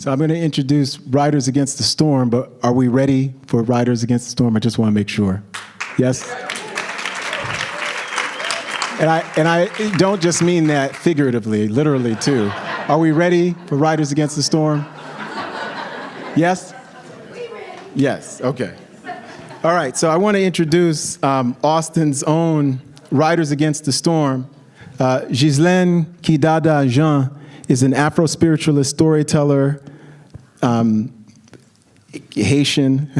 So I'm going to introduce Riders Against the Storm, but are we ready for Riders Against the Storm? I just want to make sure. Yes? And I don't just mean that figuratively, literally too. Are we ready for Riders Against the Storm? Yes? Yes, okay. All right, so I want to introduce Austin's own Riders Against the Storm. Ghislaine Kidada Jean is an Afro-spiritualist storyteller, Haitian,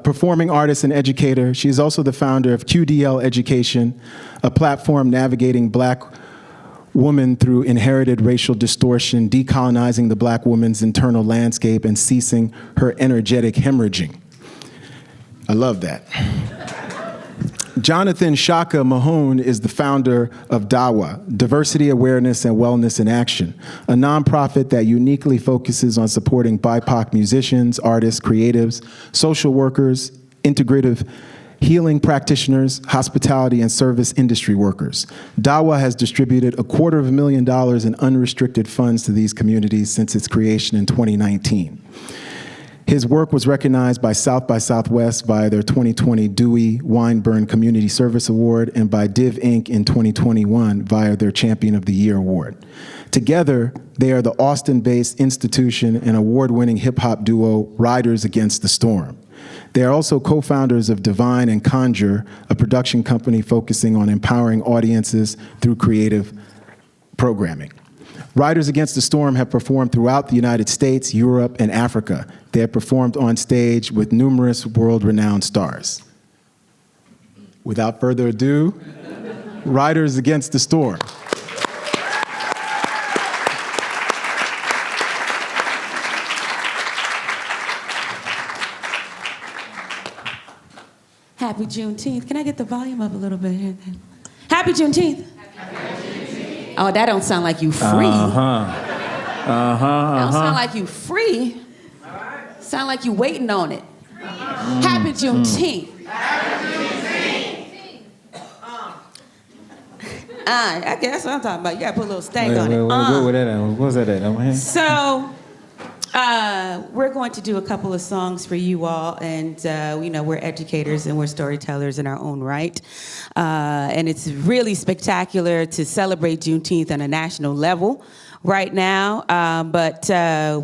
performing artist and educator. She is also the founder of QDL Education, a platform navigating Black women through inherited racial distortion, decolonizing the Black woman's internal landscape, and ceasing her energetic hemorrhaging. I love that. Jonathan Shaka Mahone is the founder of DAWA, Diversity, Awareness, and Wellness in Action, a nonprofit that uniquely focuses on supporting BIPOC musicians, artists, creatives, social workers, integrative healing practitioners, hospitality, and service industry workers. DAWA has distributed $250,000 in unrestricted funds to these communities since its creation in 2019. His work was recognized by South by Southwest via their 2020 Dewey Weinburn Community Service Award and by Div Inc. in 2021 via their Champion of the Year Award. Together, they are the Austin-based institution and award-winning hip-hop duo Riders Against the Storm. They are also co-founders of Divine and Conjure, a production company focusing on empowering audiences through creative programming. Riders Against the Storm have performed throughout the United States, Europe, and Africa. They have performed on stage with numerous world-renowned stars. Without further ado, Riders Against the Storm. Happy Juneteenth. Can I get the volume up a little bit here? Happy Juneteenth. Oh, that don't sound like you free. That don't sound like you free. Sound like you waiting on it. Happy Juneteenth. Happy Juneteenth. I guess that's what I'm talking about. You gotta put a little stank on it. What's that at? So, we're going to do a couple of songs for you all, and we're educators and we're storytellers in our own right. And it's really spectacular to celebrate Juneteenth on a national level right now, but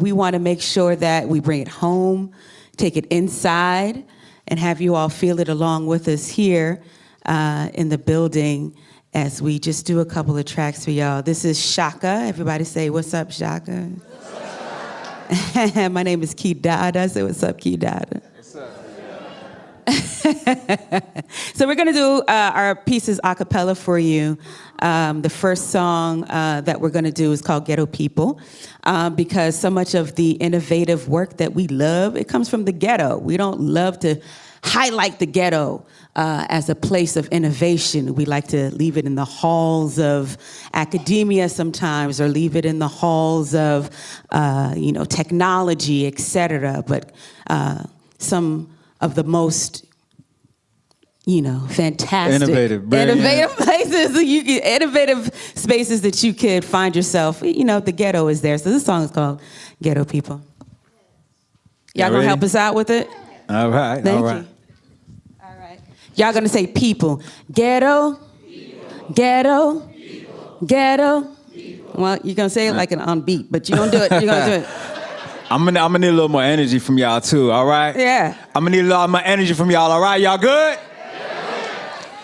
we want to make sure that we bring it home, take it inside, and have you all feel it along with us here in the building as we just do a couple of tracks for y'all. This is Shaka. Everybody say, what's up, Shaka? My name is Kidada. Say, what's up, Kidada? What's up? So we're going to do our pieces a cappella for you. The first song that we're going to do is called Ghetto People, because so much of the innovative work that we love, it comes from the ghetto. We don't love to highlight the ghetto as a place of innovation. We like to leave it in the halls of academia sometimes, or leave it in the halls of technology, etc. But some of the most fantastic, innovative places, innovative spaces that you could find yourself. The ghetto is there. So this song is called Ghetto People. Y'all gonna help us out with it? All right. Thank you. All right. Y'all gonna say people. Ghetto. People. Ghetto. People. Ghetto. People. Well, you're gonna say it like an on beat, but you're gonna do it. You're gonna do it. I'm gonna need a little more energy from y'all too. All right. Yeah. I'm gonna need a lot more energy from y'all. All right. Y'all good?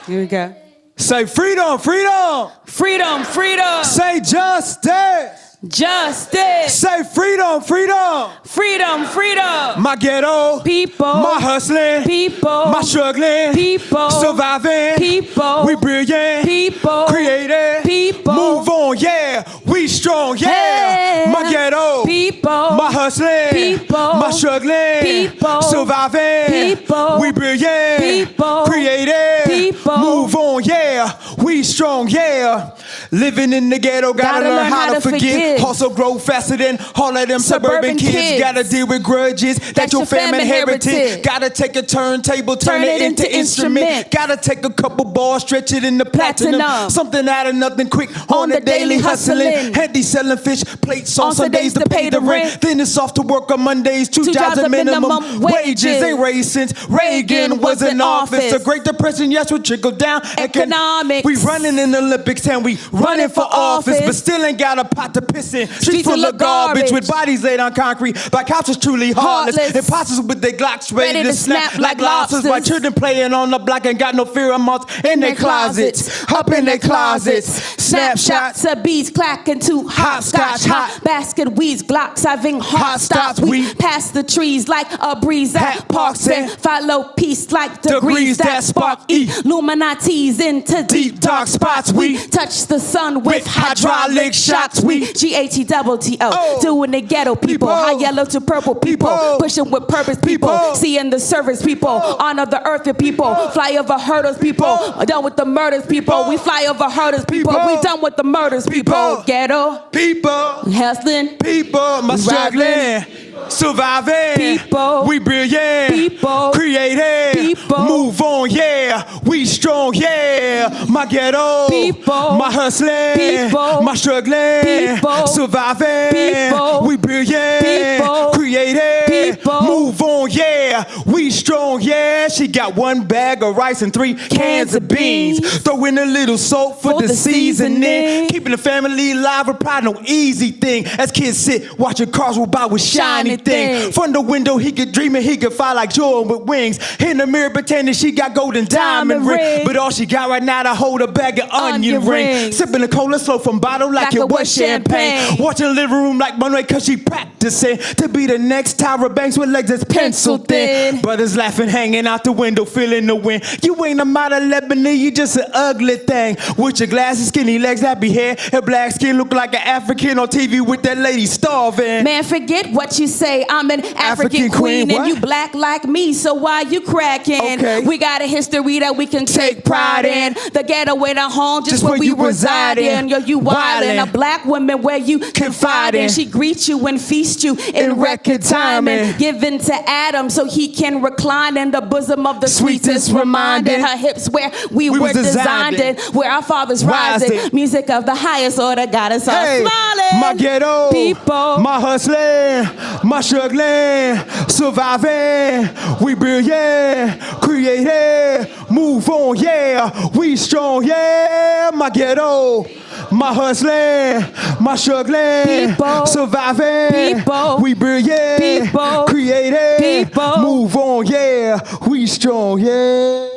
Here we go. Say freedom, freedom. Freedom, freedom. Say justice. Justice. Say freedom, freedom. Freedom, freedom. My ghetto. People. My hustling. People. My struggling. People. Surviving. People. We brilliant. People. Creative. People. Move on, yeah. We strong, yeah. Hey. My ghetto. People. My hustling. People. My struggling. People. Surviving. People. We brilliant. People. Creative. People. Move on, yeah. We strong, yeah. Living in the ghetto, gotta learn how to forget. Also grow faster than all of them suburban kids. Gotta deal with grudges that your family inherited. Gotta take a turntable, turn it into instrument. Gotta take a couple balls, stretch it into platinum. Something out of nothing quick on the daily hustling. Handy selling fish plates on Sundays to pay the rent. Then it's off to work on Mondays, 2 jobs at minimum wages. Ain't raised since Reagan was in office. The Great Depression, yes, will trickle down economics. We running in the Olympics and we running for office, but still ain't got a pot to piss in. Streets full of garbage with bodies laid on concrete by cops is truly heartless. Imposters with their Glocks ready to snap like lobsters. While children playing on the block and got no fear of moths in their closets. Up in their closets. Snapshots of beats clacking to hopscotch. Hot basket weeds, Glocks having hot stops. We pass the trees like a breeze at parks and follow peace like degrees that spark Illuminati's into deep dark spots. We touch the sun with hydraulic shots. We GATTO doing the ghetto people. High yellow to purple people. Pushing with purpose people. Seeing the service people. Honor the earth people. Fly over hurdles people. Done with the murders people. We fly over hurdles people. We done with the murders people. Ghetto people. Hustling people. My struggling. Surviving, people, we brilliant, people, creative, people, move on, yeah, we strong, yeah, my ghetto, people, my hustling, people, my struggling, people, surviving, people, we brilliant, people, creative, people, move on, yeah, we strong, yeah. She got 1 bag of rice and 3 cans of beans. Throw in a little salt for the seasoning. Keeping the family alive, a probably no easy thing. As kids sit watching cars roll by with shiny thing. From the window, he could dream and he could fly like Jordan with wings. In the mirror, pretending she got golden diamond ring. But all she got right now to hold a bag of onion rings. Sipping a cola slow from bottle like it was champagne. Watching the living room like Monroe cause she practicing to be the next Tyra Banks with legs that's pencil thin. Brothers laughing, hanging out the window, feeling the wind. You ain't a model Lebanese, you just an ugly thing. With your glasses, skinny legs, nappy hair, and black skin, look like an African on TV with that lady starving. Man, forget what you say. I'm an African queen and you black like me, so why you cracking? Okay. We got a history that we can take pride in. The ghetto ain't a home, just where we reside in. Yo, you wildin', a black woman where you confide in. She greet you and feast you in record timing. Given to Adam so he can recline in the bosom of the sweetest, reminding her hips where we were designed in, where our fathers rising. Music of the highest order got us all smiling. My ghetto, people, my hustling, my struggling, surviving, we brilliant, creative, move on, yeah, we strong, yeah, my ghetto, my hustling, my struggling, people, surviving, people, we brilliant, people, creative, people, move on, yeah, we strong, yeah.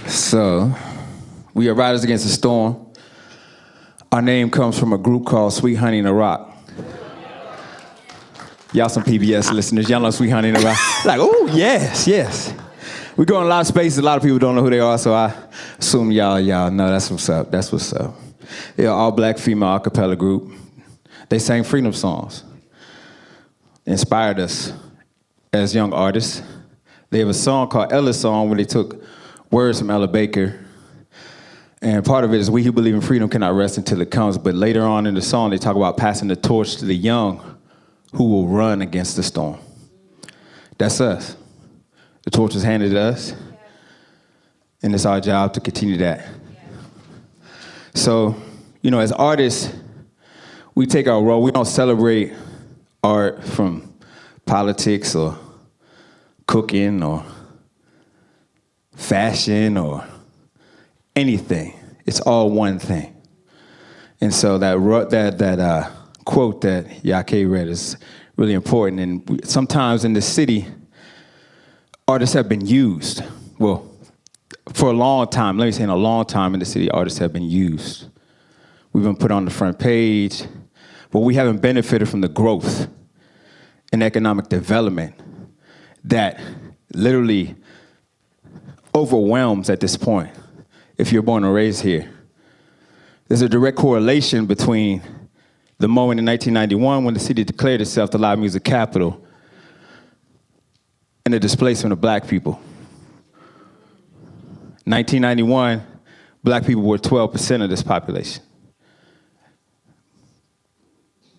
So, we are Riders Against the Storm. Our name comes from a group called Sweet Honey in the Rock. Y'all some PBS listeners, y'all know Sweet Honey in the Rock. Like, oh, yes, yes. We go in a lot of spaces, a lot of people don't know who they are, so I assume y'all know that's what's up, that's what's up. They're an all-black female a cappella group. They sang freedom songs. Inspired us as young artists. They have a song called Ella's Song where they took words from Ella Baker. And part of it is we who believe in freedom cannot rest until it comes. But later on in the song, they talk about passing the torch to the young who will run against the storm. That's us. The torch is handed to us. And it's our job to continue that. So, you know, as artists, we take our role. We don't celebrate art from politics or cooking or fashion or anything. It's all one thing. And so that quote that Yake read is really important. And sometimes in the city, artists have been used. Well, for a long time, let me say in a long time in the city, artists have been used. We've been put on the front page, but we haven't benefited from the growth and economic development that literally overwhelms at this point if you're born and raised here. There's a direct correlation between the moment in 1991 when the city declared itself the live music capital and the displacement of black people. 1991, black people were 12% of this population.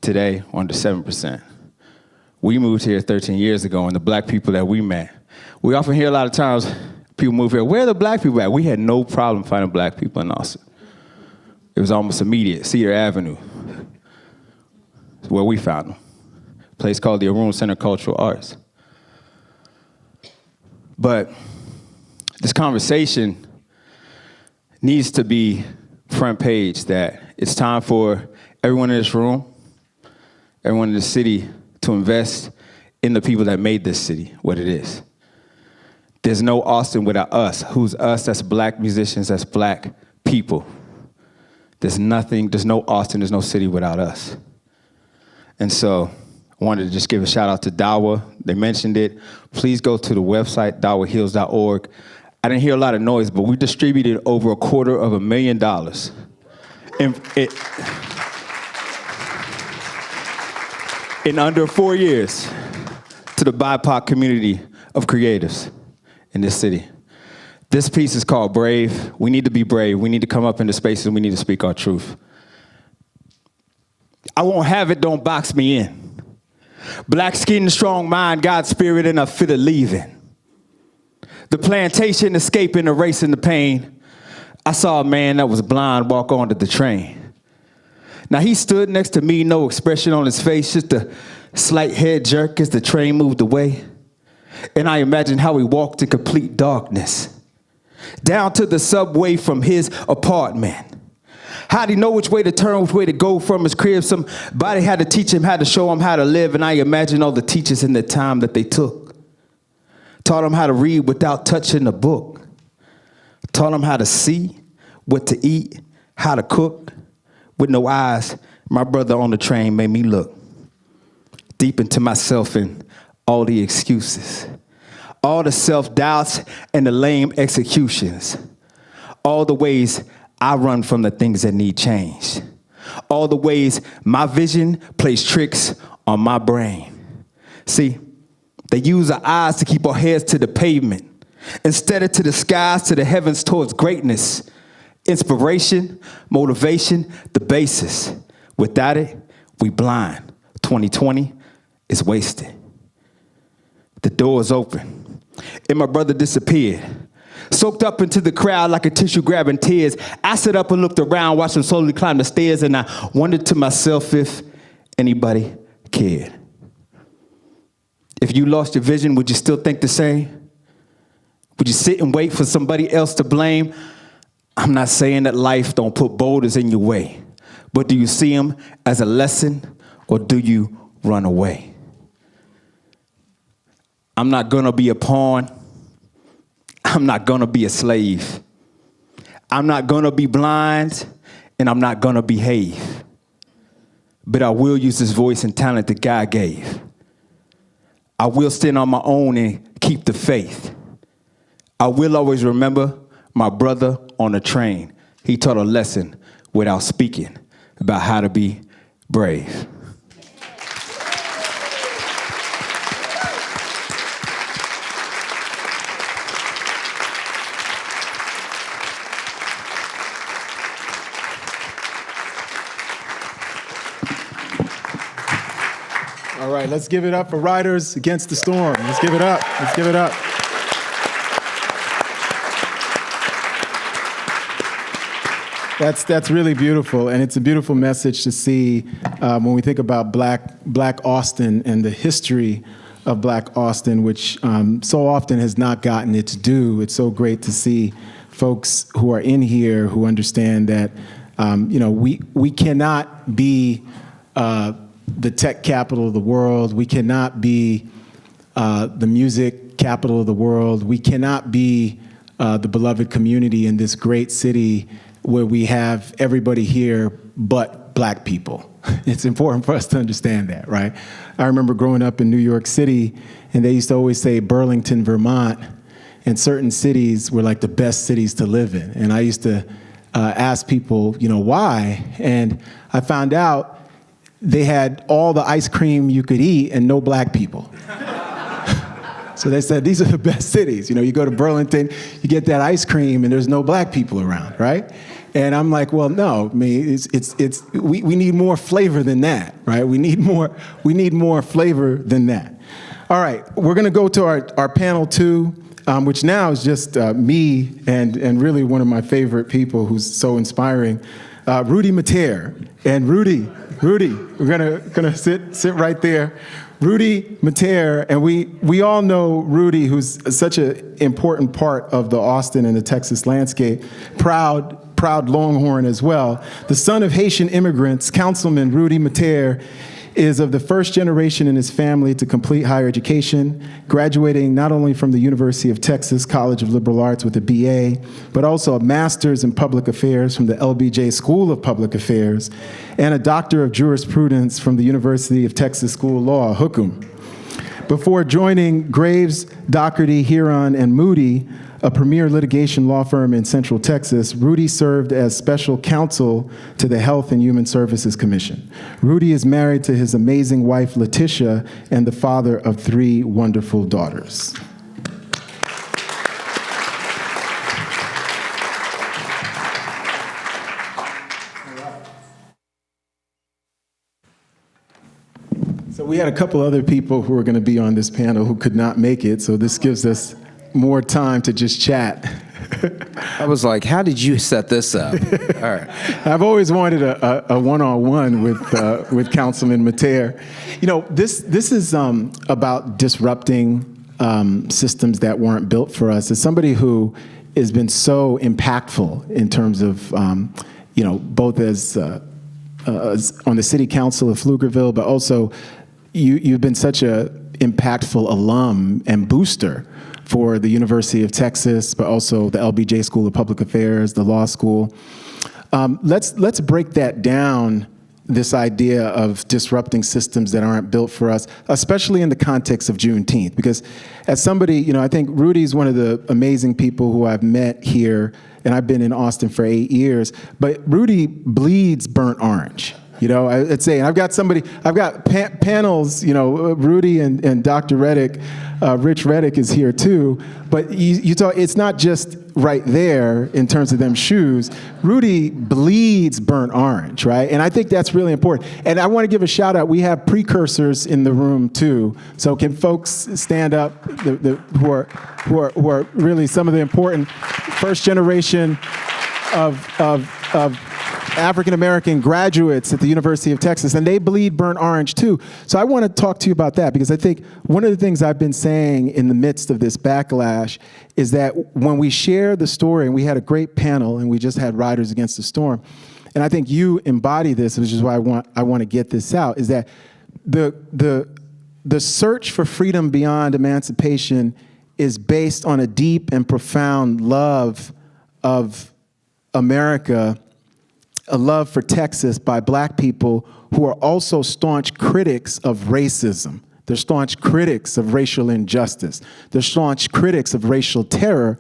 Today, under 7%. We moved here 13 years ago, and the black people that we met, we often hear a lot of times, people move here, where are the black people at? We had no problem finding black people in Austin. It was almost immediate, Cedar Avenue. It's where we found them. A place called the Arun Center of Cultural Arts. But this conversation needs to be front page, that it's time for everyone in this room, everyone in the city to invest in the people that made this city what it is. There's no Austin without us. Who's us? That's black musicians, that's black people. There's no Austin, there's no city without us. And so I wanted to just give a shout out to Dawa. They mentioned it. Please go to the website, dawahills.org. I didn't hear a lot of noise, but we distributed over $250,000 in under 4 years to the BIPOC community of creatives in this city. This piece is called Brave. We need to be brave. We need to come up into spaces and we need to speak our truth. I won't have it, don't box me in. Black skin, strong mind, God's spirit, and a fit of leaving. The plantation, escaping, erasing the pain. I saw a man that was blind walk onto the train. Now he stood next to me, no expression on his face, just a slight head jerk as the train moved away. And I imagined how he walked in complete darkness, down to the subway from his apartment. How'd he know which way to turn, which way to go from his crib? Somebody had to teach him how to show him how to live, and I imagine all the teachers in the time that they took. Taught him how to read without touching a book. Taught him how to see, what to eat, how to cook. With no eyes, my brother on the train made me look deep into myself and all the excuses, all the self-doubts and the lame executions, all the ways I run from the things that need change, all the ways my vision plays tricks on my brain. See, they use our eyes to keep our heads to the pavement, instead of to the skies, to the heavens, towards greatness. Inspiration, motivation, the basis. Without it, we blind. 2020 is wasted. The door is open, and my brother disappeared. Soaked up into the crowd like a tissue grabbing tears. I stood up and looked around, watched him slowly climb the stairs, and I wondered to myself if anybody cared. If you lost your vision, would you still think the same? Would you sit and wait for somebody else to blame? I'm not saying that life don't put boulders in your way, but do you see them as a lesson, or do you run away? I'm not gonna be a pawn. I'm not gonna be a slave. I'm not gonna be blind, and I'm not gonna behave. But I will use this voice and talent that God gave. I will stand on my own and keep the faith. I will always remember my brother on the train. He taught a lesson without speaking about how to be brave. All right, let's give it up for Riders Against the Storm. Let's give it up. Let's give it up. That's really beautiful, and it's a beautiful message to see when we think about Black Austin and the history of Black Austin, which so often has not gotten its due. It's so great to see folks who are in here who understand that we cannot be the tech capital of the world. We cannot be the music capital of the world. We cannot be the beloved community in this great city where we have everybody here but Black people. It's important for us to understand that, right? I remember growing up in New York City, and they used to always say Burlington, Vermont, and certain cities were like the best cities to live in. And I used to ask people, why? And I found out they had all the ice cream you could eat and no black people. So they said, these are the best cities. You go to Burlington, you get that ice cream and there's no black people around, right? And I'm like, well, no, I mean, we need more flavor than that, right? We need more flavor than that. All right, we're gonna go to our panel 2, which now is just me and really one of my favorite people who's so inspiring, Rudy Metayer. And Rudy, we're gonna sit right there. Rudy Metayer, and we all know Rudy, who's such an important part of the Austin and the Texas landscape, proud Longhorn as well. The son of Haitian immigrants, Councilman Rudy Metayer is of the first generation in his family to complete higher education, graduating not only from the University of Texas College of Liberal Arts with a BA, but also a master's in public affairs from the LBJ School of Public Affairs, and a doctor of jurisprudence from the University of Texas School of Law, Hukum. Before joining Graves, Dougherty, Huron, and Moody, a premier litigation law firm in Central Texas, Rudy served as special counsel to the Health and Human Services Commission. Rudy is married to his amazing wife, Letitia, and the father of 3 wonderful daughters. So we had a couple other people who were going to be on this panel who could not make it, so this gives us more time to just chat. I was like, how did you set this up? All right. I've always wanted a one-on-one with Councilman Metayer. This is about disrupting systems that weren't built for us. As somebody who has been so impactful in terms of, both as on the city council of Pflugerville, but also you've been such a impactful alum and booster for the University of Texas, but also the LBJ School of Public Affairs, the law school. Let's break that down, this idea of disrupting systems that aren't built for us, especially in the context of Juneteenth. Because as somebody, I think Rudy's one of the amazing people who I've met here, and I've been in Austin for 8 years, but Rudy bleeds burnt orange. I'd say, and I've got panels, Rudy and Dr. Reddick, Rich Reddick is here too, but you talk, it's not just right there in terms of them shoes. Rudy bleeds burnt orange, right? And I think that's really important. And I want to give a shout out, we have precursors in the room too. So can folks stand up who are really some of the important first generation of African-American graduates at the University of Texas, and they bleed burnt orange too. So I want to talk to you about that, because I think one of the things I've been saying in the midst of this backlash is that when we share the story, and we had a great panel, and we just had Riders Against the Storm, and I think you embody this, which is why I want to get this out, is that the search for freedom beyond emancipation is based on a deep and profound love of America, a love for Texas by black people who are also staunch critics of racism. They're staunch critics of racial injustice. They're staunch critics of racial terror.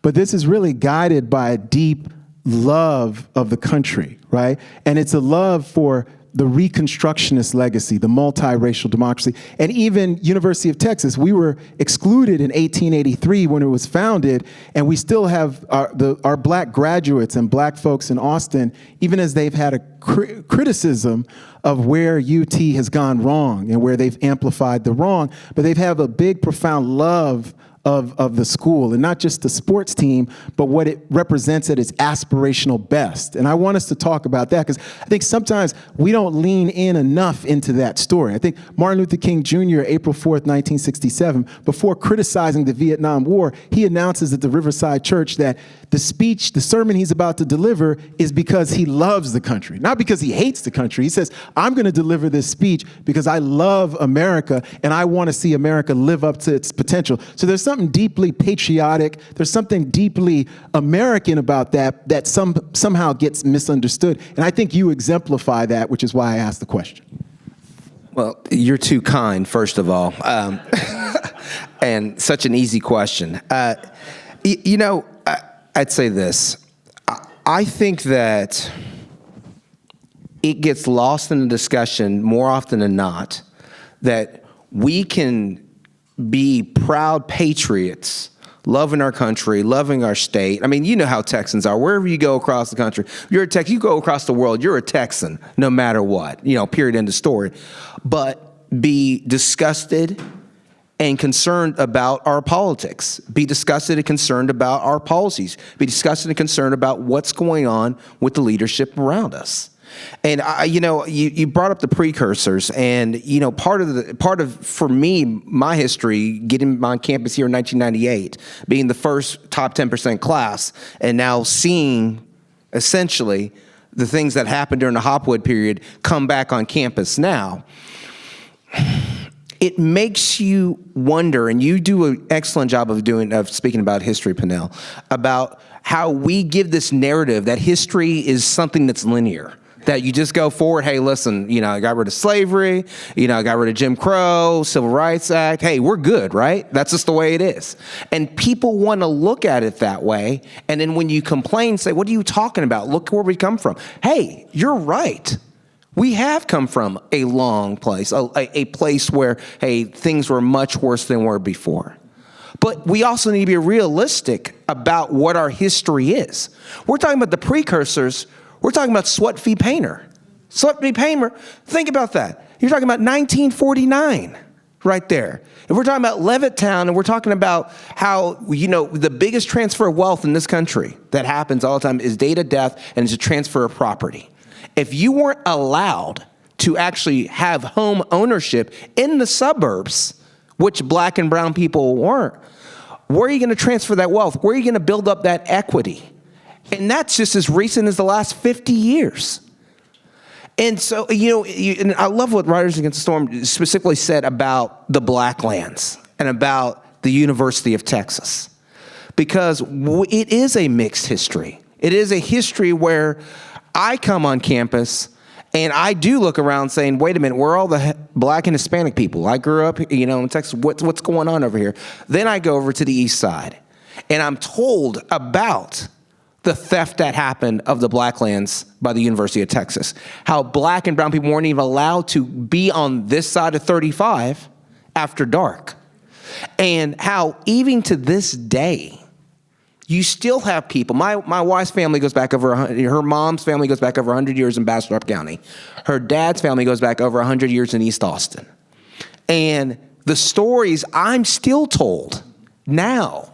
But this is really guided by a deep love of the country, right? And it's a love for the Reconstructionist legacy, the multiracial democracy. And even University of Texas, we were excluded in 1883 when it was founded, and we still have our black graduates and black folks in Austin, even as they've had a criticism of where UT has gone wrong and where they've amplified the wrong, but they've had a big, profound love of the school, and not just the sports team, but what it represents at its aspirational best. And I want us to talk about that, because I think sometimes we don't lean in enough into that story. I think Martin Luther King Jr., April 4th, 1967, before criticizing the Vietnam War, he announces at the Riverside Church that the sermon he's about to deliver is because he loves the country, not because he hates the country. He says, I'm going to deliver this speech because I love America and I want to see America live up to its potential. So there's something deeply patriotic, there's something deeply American about that somehow gets misunderstood. And I think you exemplify that, which is why I asked the question. Well, you're too kind, first of all, and such an easy question. I'd say this. I think that it gets lost in the discussion more often than not that we can be proud patriots, loving our country, loving our state. I mean, you know how Texans are. Wherever you go across the country, you're a Texan. You go across the world, you're a Texan, no matter what. Period, end of story. But be disgusted and concerned about our politics. Be disgusted and concerned about our policies. Be disgusted and concerned about what's going on with the leadership around us. And you brought up the precursors, and part of for me, my history, getting on campus here in 1998, being the first top 10% class, and now seeing essentially the things that happened during the Hopwood period come back on campus now. It makes you wonder, and you do an excellent job of speaking about history, Peniel, about how we give this narrative that history is something that's linear. That you just go forward, hey, listen, I got rid of slavery, I got rid of Jim Crow, Civil Rights Act. Hey, we're good, right? That's just the way it is. And people want to look at it that way. And then when you complain, say, what are you talking about? Look where we come from. Hey, you're right. We have come from a long place, a place where, hey, things were much worse than were before. But we also need to be realistic about what our history is. We're talking about the precursors. We're talking about Swat v. Painter. Swat v. Painter, think about that. You're talking about 1949 right there. If we're talking about Levittown, and we're talking about how, the biggest transfer of wealth in this country that happens all the time is date of death, and it's a transfer of property. If you weren't allowed to actually have home ownership in the suburbs, which black and brown people weren't, where are you going to transfer that wealth? Where are you going to build up that equity? And that's just as recent as the last 50 years. And so, and I love what Riders Against the Storm specifically said about the black lands and about the University of Texas. Because it is a mixed history. It is a history where I come on campus and I do look around saying, wait a minute, where are all the black and Hispanic people? I grew up, in Texas. What's going on over here? Then I go over to the east side and I'm told about the theft that happened of the black lands by the University of Texas. How black and brown people weren't even allowed to be on this side of 35 after dark. And how even to this day, you still have people. My wife's family goes back over 100, her mom's family goes back over 100 years in Bastrop County. Her dad's family goes back over 100 years in East Austin. And the stories I'm still told now,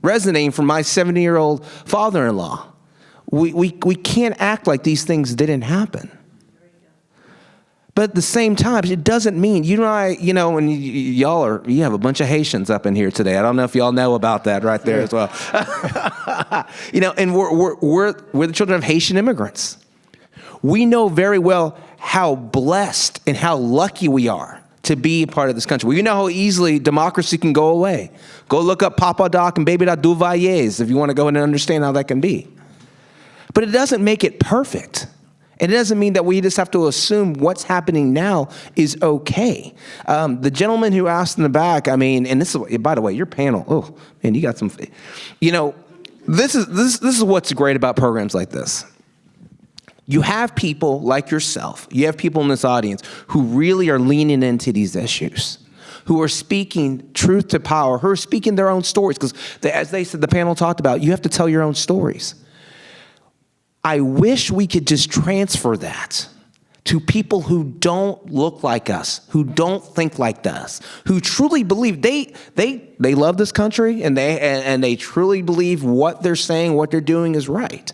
resonating from my 70-year-old father-in-law. We can't act like these things didn't happen. But at the same time, it doesn't mean, you and you have a bunch of Haitians up in here today. I don't know if y'all know about that right there as well. And we're the children of Haitian immigrants. We know very well how blessed and how lucky we are to be a part of this country. We know how easily democracy can go away. Go look up Papa Doc and Baby Doc Duvaliers if you want to go in and understand how that can be. But it doesn't make it perfect. And it doesn't mean that we just have to assume what's happening now is okay. The gentleman who asked in the back, and this is, by the way, your panel, oh man, you got some, this is what's great about programs like this. You have people like yourself, you have people in this audience who really are leaning into these issues, who are speaking truth to power, who are speaking their own stories. Because as they said, the panel talked about, you have to tell your own stories. I wish we could just transfer that to people who don't look like us, who don't think like us, who truly believe they love this country and they truly believe what they're saying, what they're doing is right.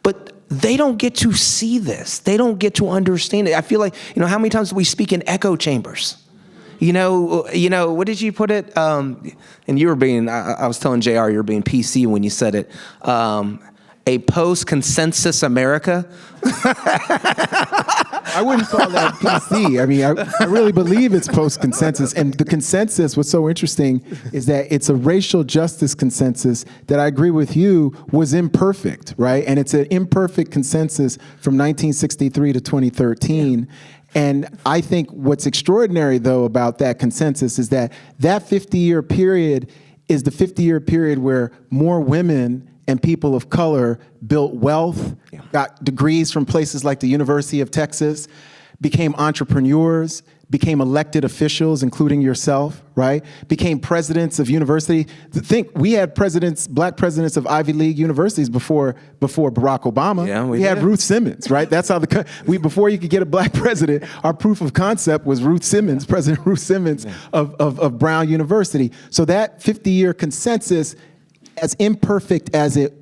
But they don't get to see this. They don't get to understand it. I feel like, how many times do we speak in echo chambers? What did you put it? And you were being, I was telling JR, you were being PC when you said it. A post-consensus America? I wouldn't call that PC. I really believe it's post-consensus. And the consensus, what's so interesting is that it's a racial justice consensus that I agree with you was imperfect, right? And it's an imperfect consensus from 1963 to 2013. And I think what's extraordinary, though, about that consensus is that 50-year period is the 50-year period where more women and people of color built wealth, got degrees from places like the University of Texas, became entrepreneurs, became elected officials, including yourself, right? Became presidents of university. Think, we had black presidents of Ivy League universities before Barack Obama. Yeah, we had Ruth Simmons, right? That's how before you could get a black president, our proof of concept was Ruth Simmons, President Ruth Simmons of Brown University. So that 50-year consensus, as imperfect as it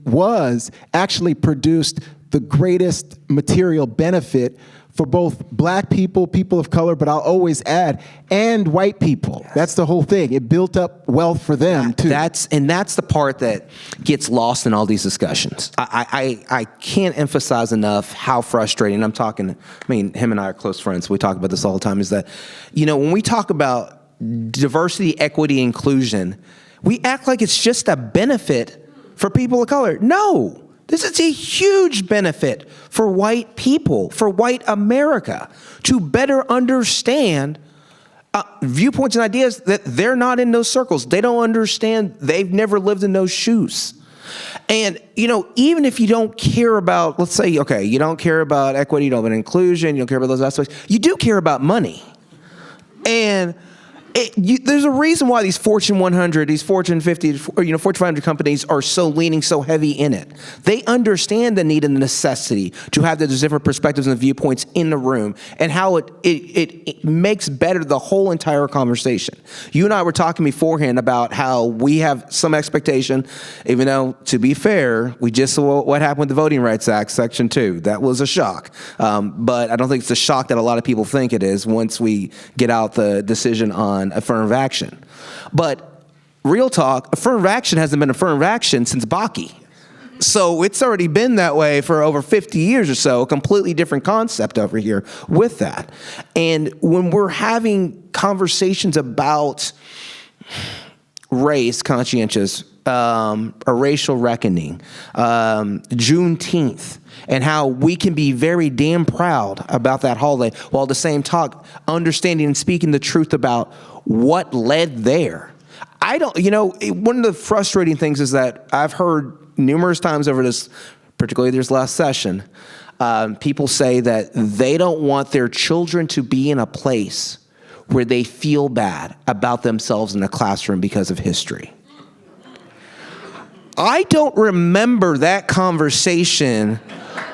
was, actually produced the greatest material benefit for both black people, people of color, but I'll always add, and white people. Yes. That's the whole thing. It built up wealth for them, too. That's the part that gets lost in all these discussions. I can't emphasize enough how frustrating, him and I are close friends, we talk about this all the time, is that, when we talk about diversity, equity, inclusion, we act like it's just a benefit for people of color. No. This is a huge benefit for white people, for white America, to better understand viewpoints and ideas that they're not in those circles. They don't understand. They've never lived in those shoes. And, even if you don't care about, let's say, okay, you don't care about equity, you don't have inclusion, you don't care about those aspects, you do care about money. And there's a reason why these Fortune 100, these Fortune 50, Fortune 500 companies are so leaning so heavy in it. They understand the need and the necessity to have those different perspectives and viewpoints in the room, and how it makes better the whole entire conversation. You and I were talking beforehand about how we have some expectation, even though, to be fair, we just saw what happened with the Voting Rights Act, Section 2. That was a shock. But I don't think it's a shock that a lot of people think it is once we get out the decision on affirmative action. But real talk, affirmative action hasn't been affirmative action since Bakke. So it's already been that way for over 50 years or so, a completely different concept over here with that. And when we're having conversations about race, conscientious, a racial reckoning, Juneteenth, and how we can be very damn proud about that holiday, while at the same time understanding and speaking the truth about what led there. One of the frustrating things is that I've heard numerous times over this, particularly this last session, people say that they don't want their children to be in a place where they feel bad about themselves in the classroom because of history. I don't remember that conversation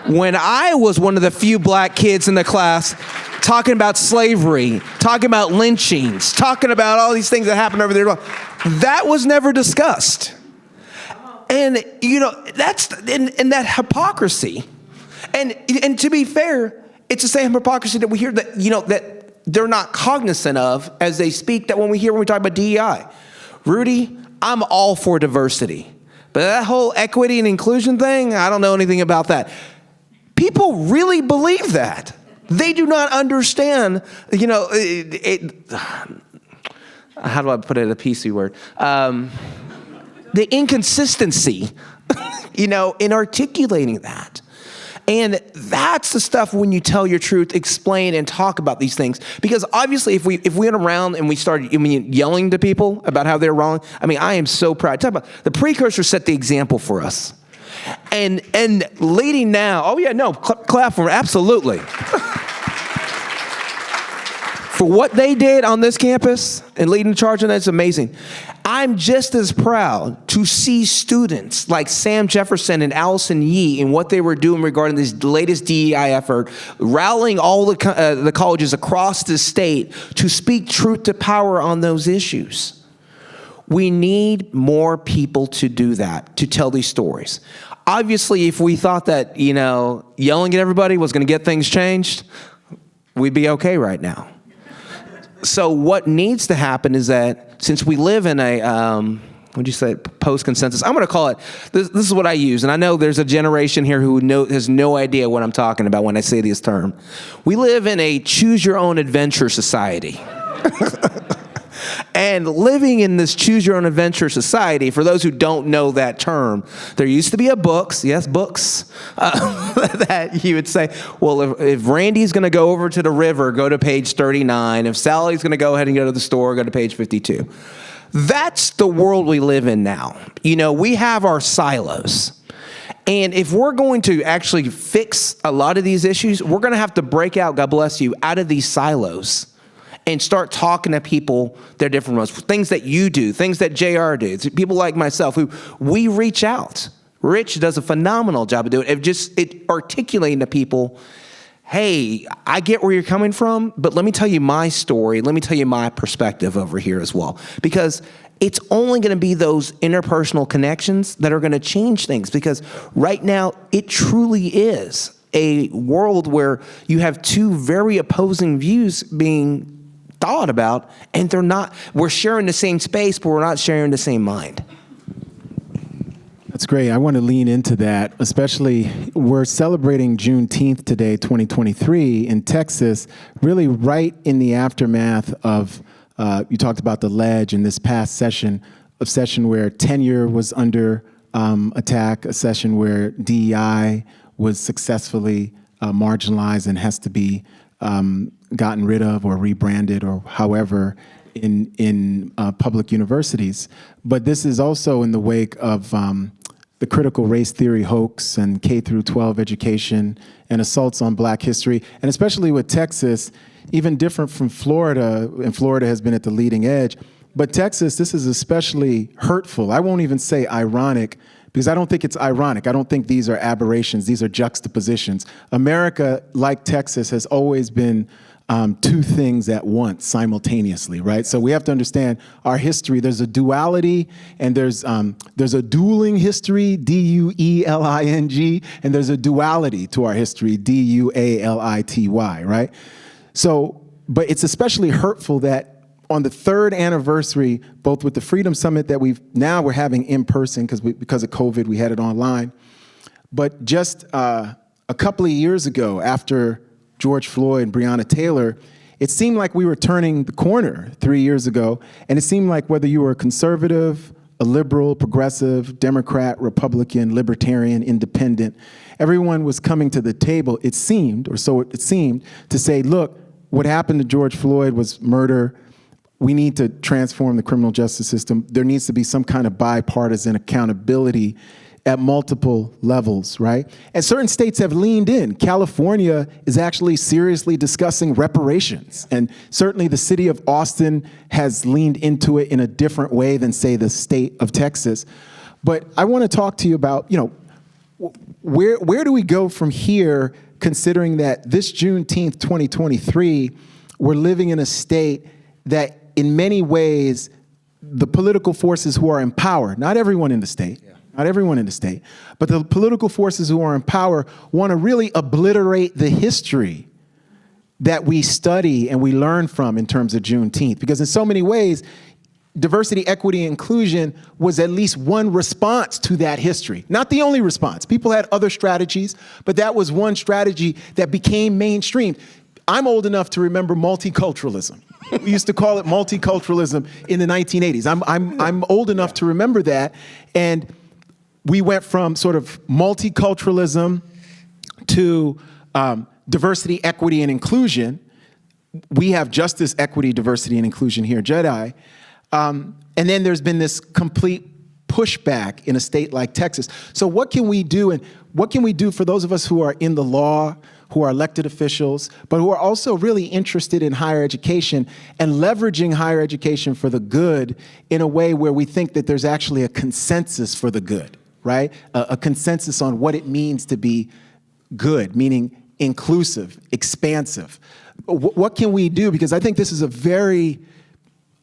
when I was one of the few black kids in the class talking about slavery, talking about lynchings, talking about all these things that happened over there. That was never discussed. And, that's in that hypocrisy. And to be fair, it's the same hypocrisy that we hear that, that they're not cognizant of as they speak, that when we talk about DEI. Rudy, I'm all for diversity. But that whole equity and inclusion thing, I don't know anything about that. People really believe that. They do not understand, how do I put it, a PC word? The inconsistency, in articulating that. And that's the stuff when you tell your truth, explain and talk about these things. Because obviously if we went around and we started yelling to people about how they're wrong, I am so proud. Talk about the precursor set the example for us. And leading now, clap for them, absolutely. For what they did on this campus and leading the charge on that is amazing. I'm just as proud to see students like Sam Jefferson and Allison Yee and what they were doing regarding this latest DEI effort, rallying all the colleges across the state to speak truth to power on those issues. We need more people to do that, to tell these stories. Obviously, if we thought that, yelling at everybody was going to get things changed, we'd be okay right now. So what needs to happen is that since we live in a, post-consensus, I'm going to call it, this is what I use, and I know there's a generation here who has no idea what I'm talking about when I say this term. We live in a choose-your-own-adventure society. And living in this choose-your-own-adventure society, for those who don't know that term, there used to be books, that you would say, well, if Randy's going to go over to the river, go to page 39. If Sally's going to go ahead and go to the store, go to page 52. That's the world we live in now. You know, we have our silos. And if we're going to actually fix a lot of these issues, we're going to have to break out, God bless you, out of these silos and start talking to people their different ones. Things that you do, things that JR does, people like myself who we reach out. Rich does a phenomenal job of doing it, articulating to people, hey, I get where you're coming from, but let me tell you my story. Let me tell you my perspective over here as well. Because it's only going to be those interpersonal connections that are going to change things. Because right now, it truly is a world where you have two very opposing views being thought about, and we're sharing the same space, but we're not sharing the same mind. That's great. I want to lean into that, especially we're celebrating Juneteenth today, 2023, in Texas, really right in the aftermath of, you talked about the ledge in this past session where tenure was under attack, a session where DEI was successfully marginalized and has to be gotten rid of or rebranded or however in public universities. But this is also in the wake of the critical race theory hoax and K through 12 education and assaults on Black history, and especially with Texas, even different from Florida, and Florida has been at the leading edge. But Texas, this is especially hurtful. I won't even say ironic, because I don't think it's ironic. I don't think these are aberrations. These are juxtapositions. America, like Texas, has always been two things at once simultaneously, right? So we have to understand our history. There's a duality, and there's a dueling history, D-U-E-L-I-N-G, and there's a duality to our history, D-U-A-L-I-T-Y, right? So, but it's especially hurtful that on the third anniversary, both with the Freedom Summit that we're having in person because of COVID, we had it online. But just a couple of years ago, after George Floyd and Breonna Taylor, it seemed like we were turning the corner 3 years ago, and it seemed like whether you were a conservative, a liberal, progressive, Democrat, Republican, libertarian, independent, everyone was coming to the table, it seemed, or so it seemed, to say, look, what happened to George Floyd was murder. We need to transform the criminal justice system. There needs to be some kind of bipartisan accountability at multiple levels, right? And certain states have leaned in. California is actually seriously discussing reparations. And certainly the city of Austin has leaned into it in a different way than, say, the state of Texas. But I want to talk to you about, where do we go from here, considering that this Juneteenth 2023, we're living in a state that in many ways, the political forces who are in power, not everyone in the state, not everyone in the state, but the political forces who are in power want to really obliterate the history that we study and we learn from in terms of Juneteenth. Because in so many ways, diversity, equity, and inclusion was at least one response to that history. Not the only response. People had other strategies, but that was one strategy that became mainstream. I'm old enough to remember multiculturalism. We used to call it multiculturalism in the 1980s. I'm old enough to remember that. And we went from sort of multiculturalism to diversity, equity, and inclusion. We have justice, equity, diversity, and inclusion here, JEDI. And then there's been this complete pushback in a state like Texas. So what can we do, and what can we do for those of us who are in the law, who are elected officials, but who are also really interested in higher education and leveraging higher education for the good in a way where we think that there's actually a consensus for the good, right? A consensus on what it means to be good, meaning inclusive, expansive. What can we do? Because I think this is a very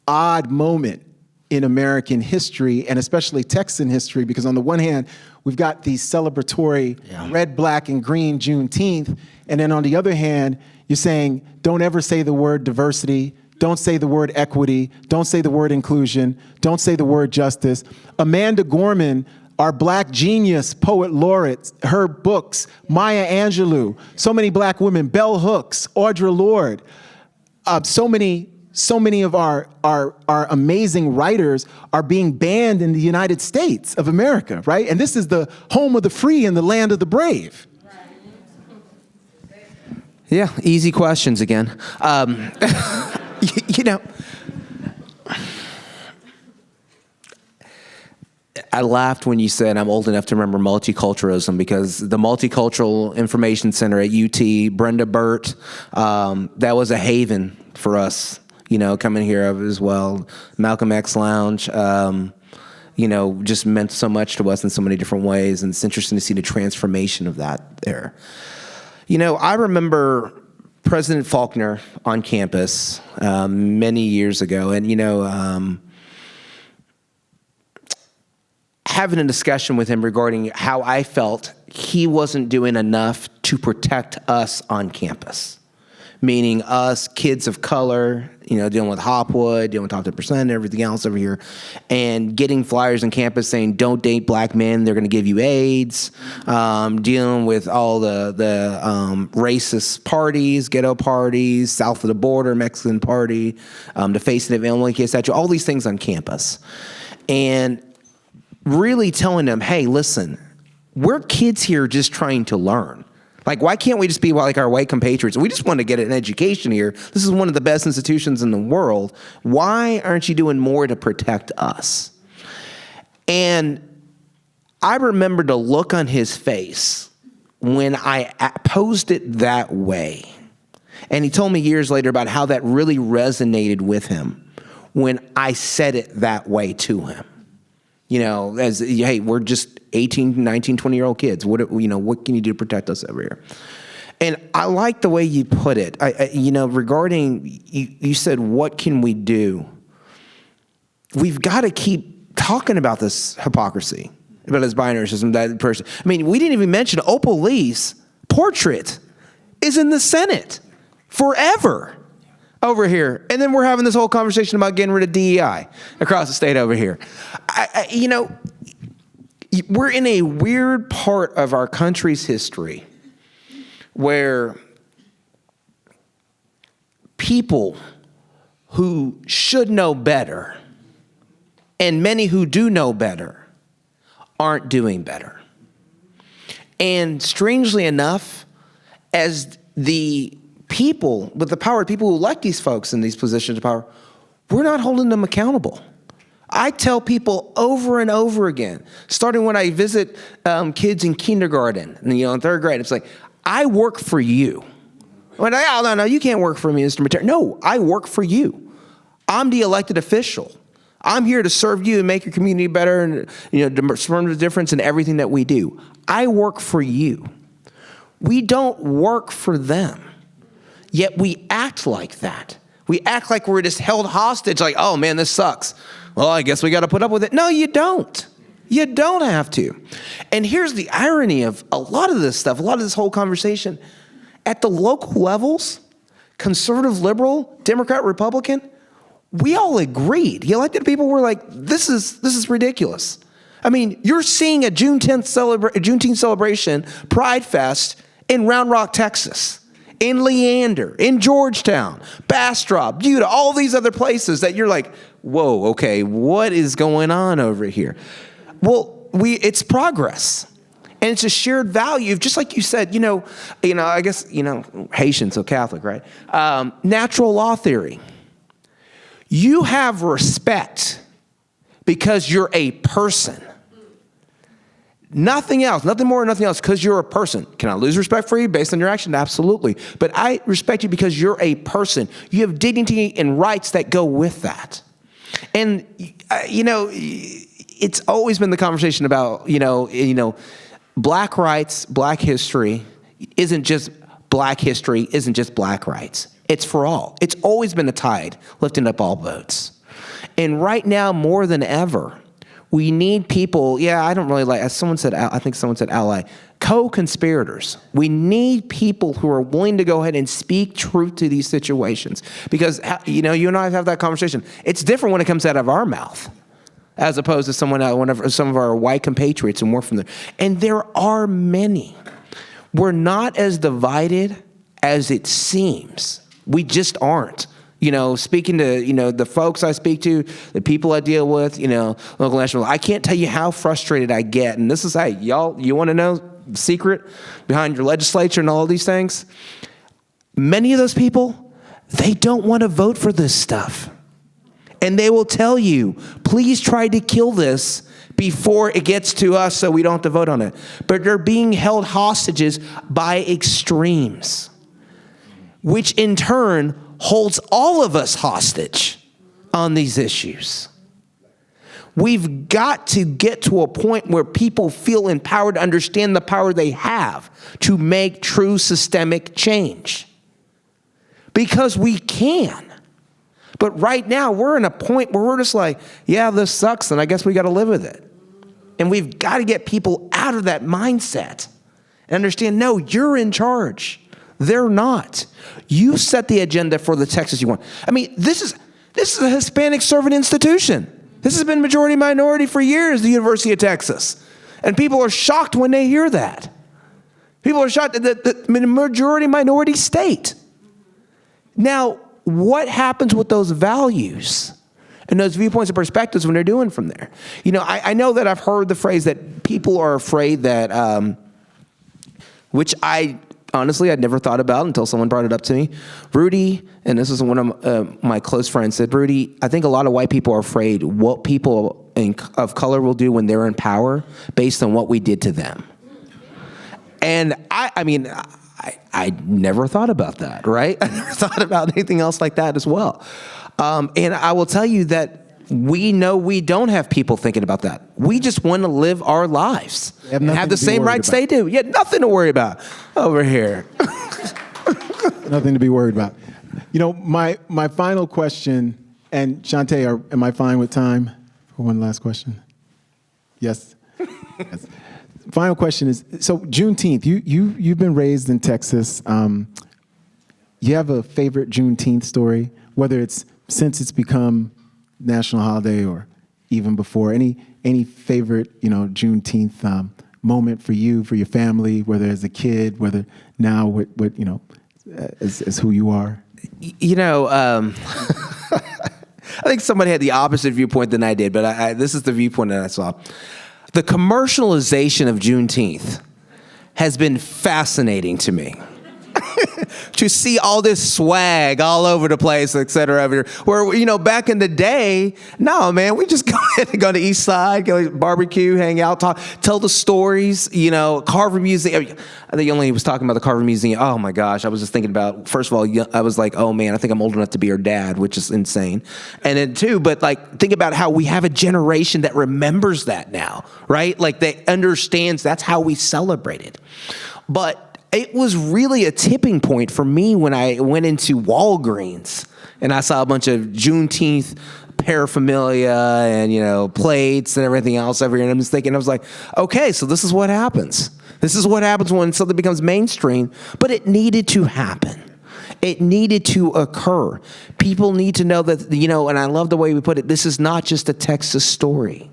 odd moment in American history, and especially Texan history, because on the one hand, we've got these celebratory red, black, and green Juneteenth, and then on the other hand, you're saying, don't ever say the word diversity, don't say the word equity, don't say the word inclusion, don't say the word justice. Amanda Gorman, our Black genius poet laureate, her books, Maya Angelou, so many Black women, Bell Hooks, Audre Lorde, so many of our amazing writers are being banned in the United States of America, right? And this is the home of the free and the land of the brave. Yeah, easy questions again. I laughed when you said I'm old enough to remember multiculturalism, because the Multicultural Information Center at UT, Brenda Burt, that was a haven for us, coming here as well. Malcolm X Lounge, just meant so much to us in so many different ways. And it's interesting to see the transformation of that there. I remember President Faulkner on campus many years ago, and, having a discussion with him regarding how I felt he wasn't doing enough to protect us on campus, meaning us kids of color, dealing with Hopwood, dealing with Top 10% and everything else over here, and getting flyers on campus saying, don't date black men, they're going to give you AIDS, dealing with all the racist parties, ghetto parties, south of the border, Mexican party, the Facing of Illinois statue, all these things on campus. And really telling them, hey, listen, we're kids here just trying to learn. Like, why can't we just be like our white compatriots? We just want to get an education here. This is one of the best institutions in the world. Why aren't you doing more to protect us? And I remember the look on his face when I posed it that way. And he told me years later about how that really resonated with him when I said it that way to him. As, hey, we're just 18, 19, 20-year-old kids. What can you do to protect us over here? And I like the way you put it. Regarding, you said, what can we do? We've got to keep talking about this hypocrisy, about this binary system, that person. I mean, we didn't even mention Opal Lee's portrait is in the Senate forever over here. And then we're having this whole conversation about getting rid of DEI across the state over here. We're in a weird part of our country's history where people who should know better and many who do know better aren't doing better. And strangely enough, as the people with the power, people who elect these folks in these positions of power, we're not holding them accountable. I tell people over and over again, starting when I visit kids in kindergarten, in third grade, it's like, I work for you. When no, you can't work for me, Mr. Metayer. No, I work for you. I'm the elected official. I'm here to serve you and make your community better and, discern the difference in everything that we do. I work for you. We don't work for them. Yet we act like that. We act like we're just held hostage, like, oh man, this sucks. Well, I guess we got to put up with it. No, you don't. You don't have to. And here's the irony of a lot of this stuff, a lot of this whole conversation. At the local levels, conservative, liberal, Democrat, Republican, we all agreed. The elected people were like, this is ridiculous. I mean, you're seeing a Juneteenth celebration, Pride Fest in Round Rock, Texas, in Leander, in Georgetown, Bastrop, Utah, all these other places that you're like, whoa, okay, what is going on over here? Well, it's progress. And it's a shared value, just like you said, I guess, Haitian, so Catholic, right? Natural law theory. You have respect because you're a person. Nothing else, nothing more, nothing else, because you're a person. Can I lose respect for you based on your action? Absolutely. But I respect you because you're a person. You have dignity and rights that go with that. And, it's always been the conversation about, black rights, black history isn't just black history, isn't just black rights. It's for all. It's always been a tide lifting up all boats. And right now, more than ever, we need people, I don't really like, as someone said, I think someone said ally, co-conspirators. We need people who are willing to go ahead and speak truth to these situations. Because, you and I have that conversation. It's different when it comes out of our mouth, as opposed to some of our white compatriots and more from there. And there are many. We're not as divided as it seems. We just aren't. Speaking to, the folks I speak to, the people I deal with, local, national, I can't tell you how frustrated I get. And this is, hey, y'all, you want to know the secret behind your legislature and all these things? Many of those people, they don't want to vote for this stuff. And they will tell you, please try to kill this before it gets to us so we don't have to vote on it. But they're being held hostages by extremes, which in turn holds all of us hostage on these issues. We've got to get to a point where people feel empowered to understand the power they have to make true systemic change. Because we can. But right now, we're in a point where we're just like, yeah, this sucks, and I guess we got to live with it. And we've got to get people out of that mindset and understand, no, you're in charge. They're not. You set the agenda for the Texas you want. I mean, this is a Hispanic servant institution. This has been majority minority for years, the University of Texas. And people are shocked when they hear that. People are shocked that the majority minority state. Now, what happens with those values and those viewpoints and perspectives when they're doing from there? You know, I know that I've heard the phrase that people are afraid that, which honestly, I'd never thought about until someone brought it up to me. Rudy, and this is one of my close friends, said, Rudy, I think a lot of white people are afraid what people of color will do when they're in power based on what we did to them. And I never thought about that, right? I never thought about anything else like that as well. And I will tell you that we know we don't have people thinking about that. We just want to live our lives and have the same rights they do. Yeah, nothing to worry about over here. Nothing to be worried about. You know, my final question, and Shantae, am I fine with time for one last question? Yes. Yes. Final question is, so Juneteenth, you've been raised in Texas. You have a favorite Juneteenth story, whether it's since it's become national holiday or even before? Any favorite, Juneteenth moment for you, for your family, whether as a kid, whether now what as who you are? I think somebody had the opposite viewpoint than I did, but this is the viewpoint that I saw. The commercialization of Juneteenth has been fascinating to me. To see all this swag all over the place, et cetera, where, back in the day, no, man, we just go to East Side, go barbecue, hang out, talk, tell the stories, Carver Museum. I think only was talking about the Carver Museum. Oh my gosh, I was just thinking about, first of all, I was like, oh man, I think I'm old enough to be her dad, which is insane. And then two, but think about how we have a generation that remembers that now, right? Like they understands that's how we celebrate it. But it was really a tipping point for me when I went into Walgreens and I saw a bunch of Juneteenth paraphernalia and, plates and everything else over here. And I'm just thinking, I was like, okay, so this is what happens. This is what happens when something becomes mainstream, but it needed to happen. It needed to occur. People need to know that, and I love the way we put it, this is not just a Texas story.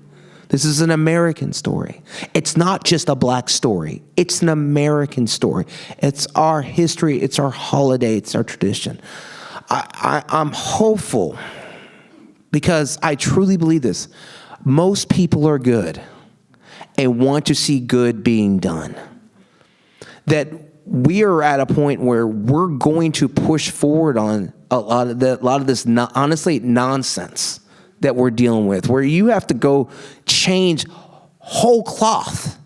This is an American story. It's not just a black story. It's an American story. It's our history. It's our holiday. It's our tradition. I'm hopeful because I truly believe this. Most people are good and want to see good being done. That we are at a point where we're going to push forward on a lot of this, honestly, nonsense that we're dealing with, where you have to go change whole cloth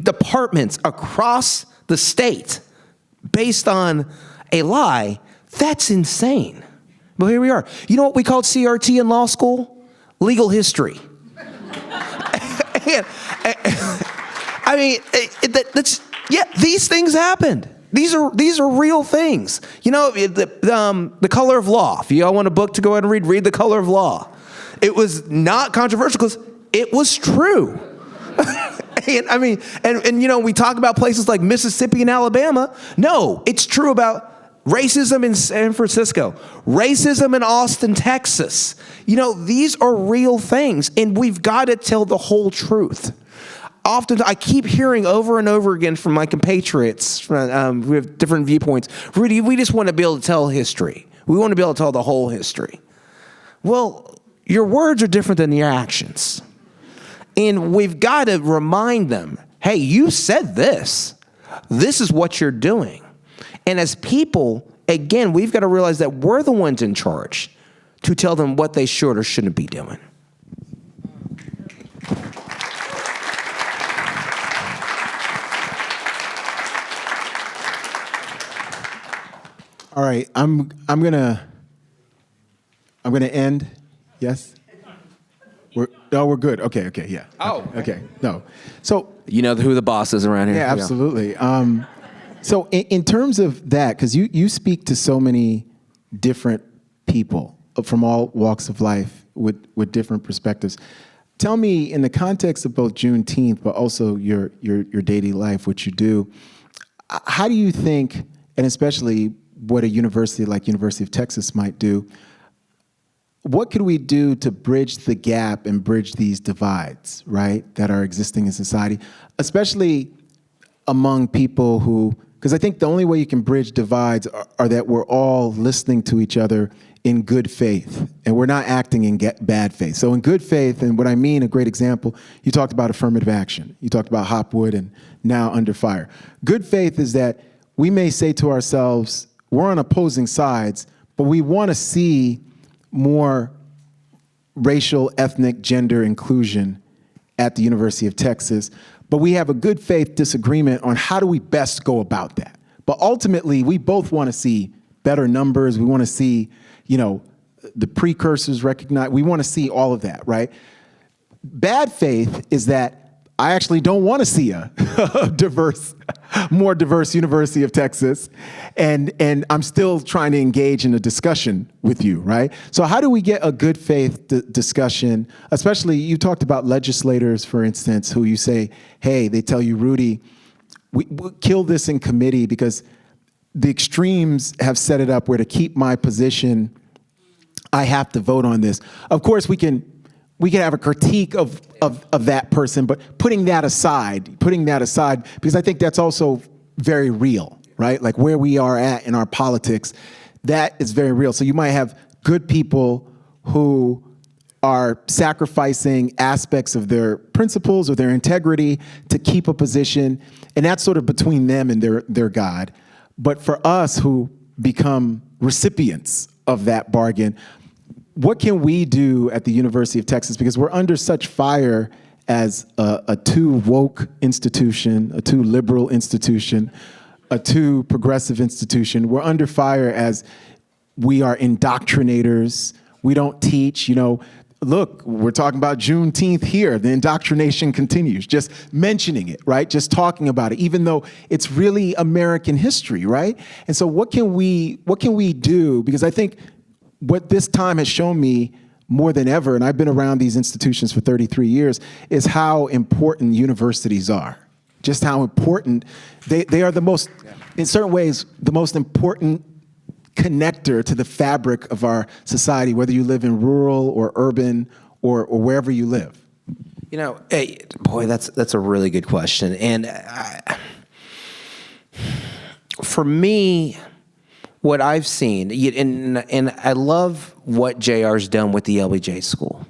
departments across the state based on a lie. That's insane. But here we are. You know what we called CRT in law school? Legal history. These things happened. These are real things. The Color of Law. If y'all want a book to go ahead and read The Color of Law. It was not controversial because it was true. We talk about places like Mississippi and Alabama. No, it's true about racism in San Francisco, racism in Austin, Texas. These are real things, and we've got to tell the whole truth. Often, I keep hearing over and over again from my compatriots, we have different viewpoints. Rudy, we just want to be able to tell history. We want to be able to tell the whole history. Well, your words are different than your actions. And we've got to remind them, hey, you said this. This is what you're doing. And as people, again, we've got to realize that we're the ones in charge to tell them what they should or shouldn't be doing. All right, I'm gonna end. Yes. We're good. Okay, yeah. Oh. Okay. No. So You know who the boss is around here. yeah, absolutely. So in terms of that, because you speak to so many different people from all walks of life with different perspectives. Tell me, in the context of both Juneteenth, but also your daily life, what you do, how do you think, and especially what a university like University of Texas might do, what could we do to bridge the gap and bridge these divides, right, that are existing in society, especially among people who, because I think the only way you can bridge divides are that we're all listening to each other in good faith, and we're not acting in bad faith. So in good faith, and what I mean, a great example, you talked about affirmative action. You talked about Hopwood and now Under Fire. Good faith is that we may say to ourselves, we're on opposing sides, but we want to see more racial, ethnic, gender inclusion at the University of Texas, but we have a good faith disagreement on how do we best go about that. But ultimately, we both want to see better numbers. We want to see, the precursors recognized. We want to see all of that, right? Bad faith is that I actually don't want to see a more diverse University of Texas, and I'm still trying to engage in a discussion with you, right? So how do we get a good faith discussion, especially you talked about legislators, for instance, who you say, hey, they tell you, Rudy, we'll kill this in committee because the extremes have set it up where to keep my position, I have to vote on this. Of course, we can have a critique of that person, but putting that aside, because I think that's also very real, right? Like where we are at in our politics, that is very real. So you might have good people who are sacrificing aspects of their principles or their integrity to keep a position, and that's sort of between them and their God. But for us who become recipients of that bargain, what can we do at the University of Texas? Because we're under such fire as a too woke institution, a too liberal institution, a too progressive institution. We're under fire as we are indoctrinators. We don't teach, look, we're talking about Juneteenth here. The indoctrination continues. Just mentioning it, right? Just talking about it, even though it's really American history, right? And so what can we do? Because I think what this time has shown me more than ever, and I've been around these institutions for 33 years, is how important universities are. Just how important they are, the most, in certain ways, the most important connector to the fabric of our society, whether you live in rural or urban or wherever you live. Hey, boy, that's a really good question. And for me, what I've seen, and I love what JR's done with the LBJ School,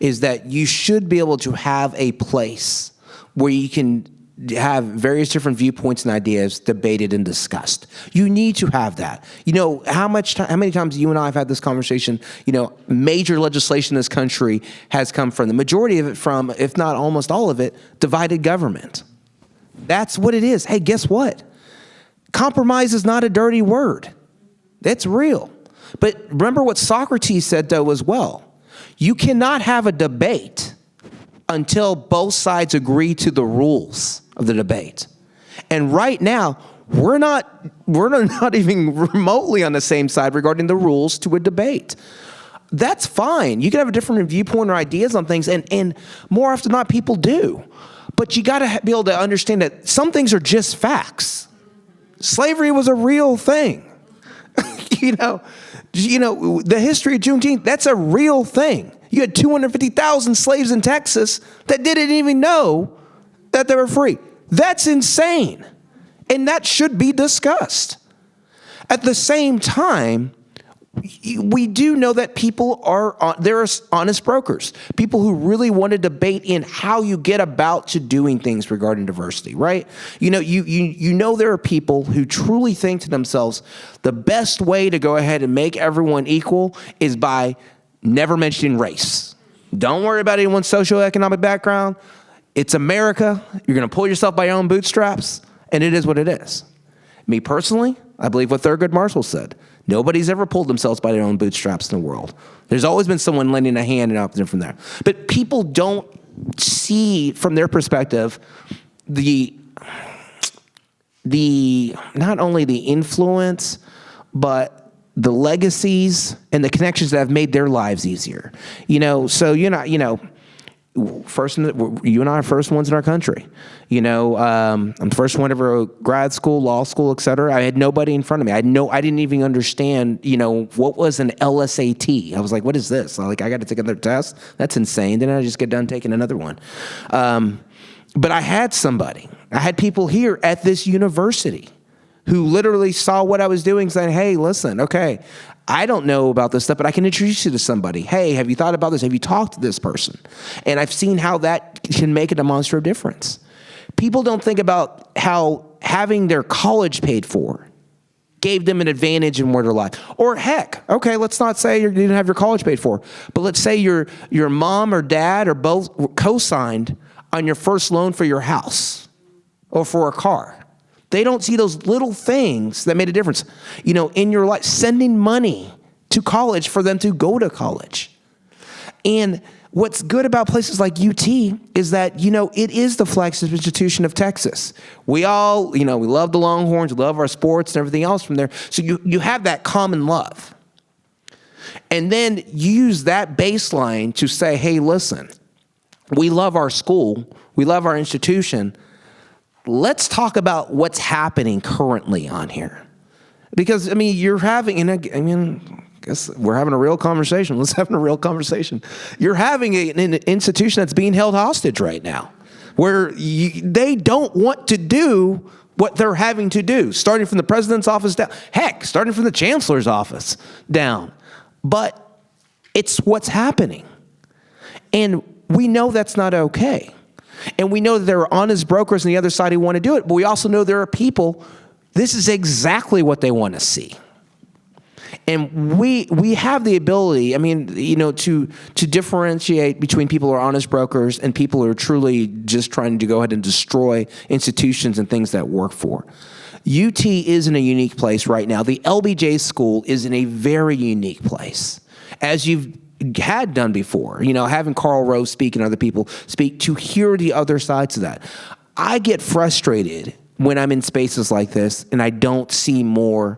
is that you should be able to have a place where you can have various different viewpoints and ideas debated and discussed. You need to have that. How many times you and I have had this conversation, major legislation in this country has come from, the majority of it from, if not almost all of it, divided government. That's what it is. Hey, guess what? Compromise is not a dirty word. That's real. But remember what Socrates said, though, as well. You cannot have a debate until both sides agree to the rules of the debate. And right now, we're not even remotely on the same side regarding the rules to a debate. That's fine. You can have a different viewpoint or ideas on things, and more often than not, people do. But you got to be able to understand that some things are just facts. Slavery was a real thing. The history of Juneteenth, that's a real thing. You had 250,000 slaves in Texas that didn't even know that they were free. That's insane. And that should be discussed. At the same time, we do know that people there are honest brokers, people who really want to debate in how you get about to doing things regarding diversity, right? There are people who truly think to themselves, the best way to go ahead and make everyone equal is by never mentioning race. Don't worry about anyone's socioeconomic background. It's America. You're going to pull yourself by your own bootstraps, and it is what it is. Me personally, I believe what Thurgood Marshall said. Nobody's ever pulled themselves by their own bootstraps in the world. There's always been someone lending a hand and up from there. But people don't see from their perspective the not only the influence, but the legacies and the connections that have made their lives easier. So you're not, first, you and I are first ones in our country. I'm the first one ever grad school, law school, et cetera. I had nobody in front of me. I didn't even understand, what was an LSAT. I was like, what is this? I got to take another test? That's insane. Then I just get done taking another one. But I had people here at this university who literally saw what I was doing saying, hey, listen, okay, I don't know about this stuff, but I can introduce you to somebody. Hey, have you thought about this? Have you talked to this person? And I've seen how that can make a demonstrative difference. People don't think about how having their college paid for gave them an advantage in where their life. Or heck, okay, let's not say you didn't have your college paid for, but let's say your mom or dad or both co-signed on your first loan for your house or for a car. They don't see those little things that made a difference, in your life, sending money to college for them to go to college. And what's good about places like UT is that, it is the flagship institution of Texas. We all, we love the Longhorns, we love our sports and everything else from there. So you have that common love. And then you use that baseline to say, hey, listen, we love our school, we love our institution. Let's talk about what's happening currently on here. Because, you're having, I guess we're having a real conversation. Let's have a real conversation. You're having an institution that's being held hostage right now, where they don't want to do what they're having to do, starting from the president's office down. Heck, starting from the chancellor's office down. But it's what's happening. And we know that's not okay. And we know that there are honest brokers on the other side who want to do it, but we also know there are people, this is exactly what they want to see. And we have the ability, to differentiate between people who are honest brokers and people who are truly just trying to go ahead and destroy institutions and things that work for. UT is in a unique place right now. The LBJ school is in a very unique place. As you've had done before, having Karl Rove speak and other people speak, to hear the other sides of that. I get frustrated when I'm in spaces like this and I don't see more,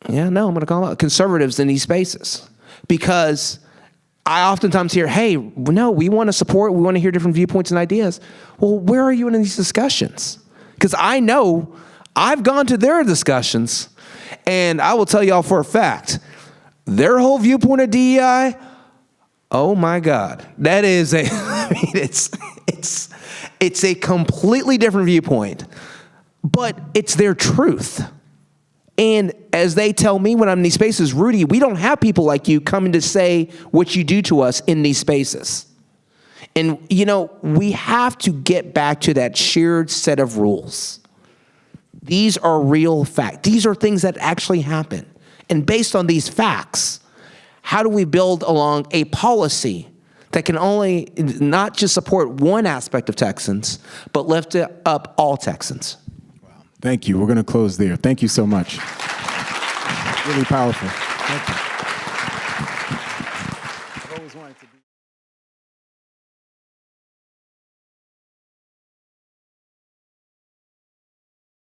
I'm going to call them out, conservatives in these spaces. Because I oftentimes hear, hey, no, we want to support, we want to hear different viewpoints and ideas. Well, where are you in these discussions? Because I know I've gone to their discussions, and I will tell y'all for a fact, their whole viewpoint of DEI, oh my God, that is it's a completely different viewpoint, but it's their truth. And as they tell me when I'm in these spaces, Rudy, we don't have people like you coming to say what you do to us in these spaces. And, we have to get back to that shared set of rules. These are real facts. These are things that actually happen. And based on these facts, how do we build along a policy that can only not just support one aspect of Texans, but lift up all Texans? Wow. Thank you. We're going to close there. Thank you so much. Really powerful. Thank you.